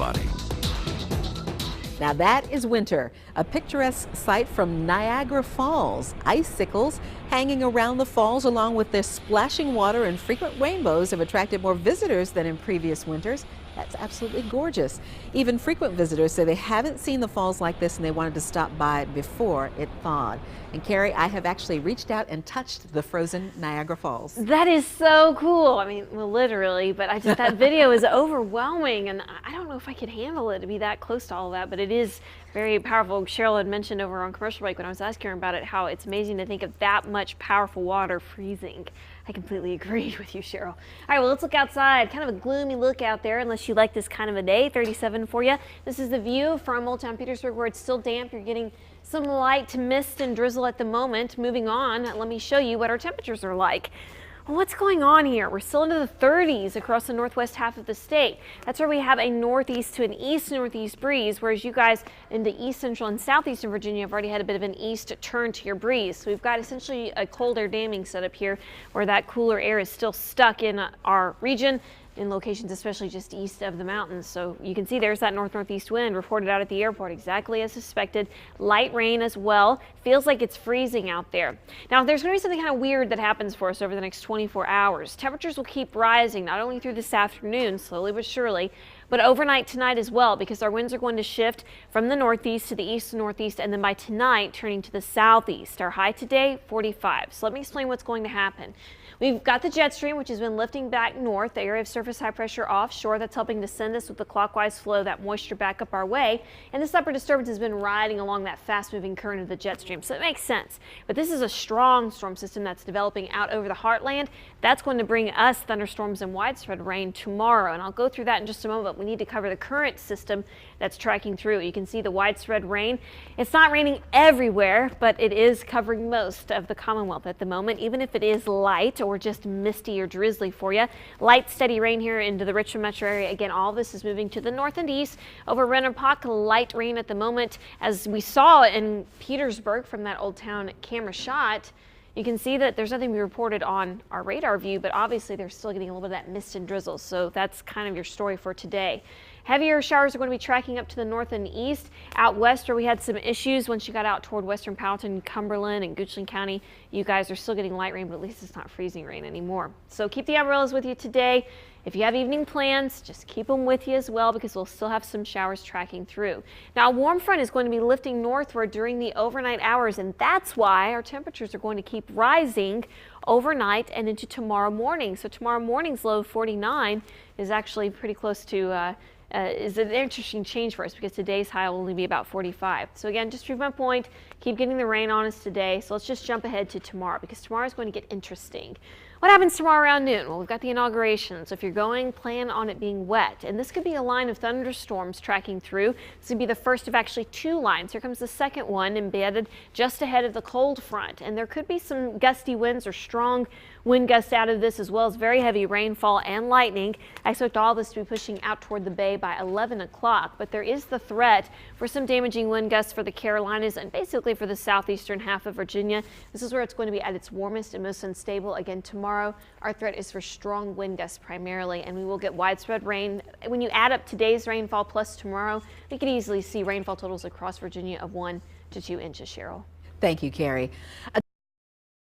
body. Now that is winter, a picturesque sight from Niagara Falls. Icicles hanging around the falls along with their splashing water and frequent rainbows have attracted more visitors than in previous winters. That's absolutely gorgeous. Even frequent visitors say they haven't seen the falls like this and they wanted to stop by before it thawed. And Carrie, I have actually reached out and touched the frozen Niagara Falls. That is so cool. I mean, well, literally, but that video is overwhelming, and I don't know if I could handle it to be that close to all of that, but it is very powerful. Cheryl had mentioned over on commercial break when I was asking her about it, how it's amazing to think of that much powerful water freezing. I completely agree with you, Cheryl. All right, well, let's look outside. Kind of a gloomy look out there, unless you like this kind of a day. 37 for you. This is the view from Old Town Petersburg, where it's still damp. You're getting some light mist and drizzle at the moment. Moving on, let me show you what our temperatures are like. Well, what's going on here? We're still into the 30s across the northwest half of the state. That's where we have a northeast to an east-northeast breeze, whereas you guys into east central and southeastern Virginia have already had a bit of an east turn to your breeze. So we've got essentially a cold air damming setup here, where that cooler air is still stuck in our region, in locations especially just east of the mountains. So you can see there's that north-northeast wind reported out at the airport, exactly as suspected. Light rain as well. Feels like it's freezing out there. Now there's going to be something kind of weird that happens for us over the next 24 hours. Temperatures will keep rising, not only through this afternoon, slowly but surely, but overnight tonight as well, because our winds are going to shift from the northeast to the east and northeast, and then by tonight turning to the southeast. Our high today, 45. So let me explain what's going to happen. We've got the jet stream, which has been lifting back north, the area of surface high pressure offshore that's helping to send us with the clockwise flow that moisture back up our way. And this upper disturbance has been riding along that fast moving current of the jet stream. So it makes sense. But this is a strong storm system that's developing out over the heartland. That's going to bring us thunderstorms and widespread rain tomorrow. And I'll go through that in just a moment. But we need to cover the current system that's tracking through. You can see the widespread rain. It's not raining everywhere, but it is covering most of the Commonwealth at the moment, even if it is light or just misty or drizzly for you. Light, steady rain here into the Richmond metro area. Again, all this is moving to the north and east. Over Rennerpock, light rain at the moment. As we saw in Petersburg from that Old Town camera shot, you can see that there's nothing we reported on our radar view, but obviously they're still getting a little bit of that mist and drizzle. So that's kind of your story for today. Heavier showers are going to be tracking up to the north and east. Out west, where we had some issues once you got out toward western Powhatan, Cumberland, and Goochland County, you guys are still getting light rain, but at least it's not freezing rain anymore. So keep the umbrellas with you today. If you have evening plans, just keep them with you as well, because we'll still have some showers tracking through. Now, a warm front is going to be lifting northward during the overnight hours, and that's why our temperatures are going to keep rising overnight and into tomorrow morning. So tomorrow morning's low 49 is actually pretty close to is an interesting change for us, because today's high will only be about 45. So again, just to prove my point, keep getting the rain on us today. So let's just jump ahead to tomorrow, because tomorrow is going to get interesting. What happens tomorrow around noon? Well, we've got the inauguration. So if you're going, plan on it being wet. And this could be a line of thunderstorms tracking through. This would be the first of actually two lines. Here comes the second one embedded just ahead of the cold front. And there could be some gusty winds or strong wind gusts out of this, as well as very heavy rainfall and lightning. I expect all this to be pushing out toward the bay by 11 o'clock. But there is the threat for some damaging wind gusts for the Carolinas and basically for the southeastern half of Virginia. This is where it's going to be at its warmest and most unstable again tomorrow. Our threat is for strong wind gusts primarily, and we will get widespread rain. When you add up today's rainfall plus tomorrow, we could easily see rainfall totals across Virginia of 1 to 2 inches, Cheryl. Thank you, Carrie.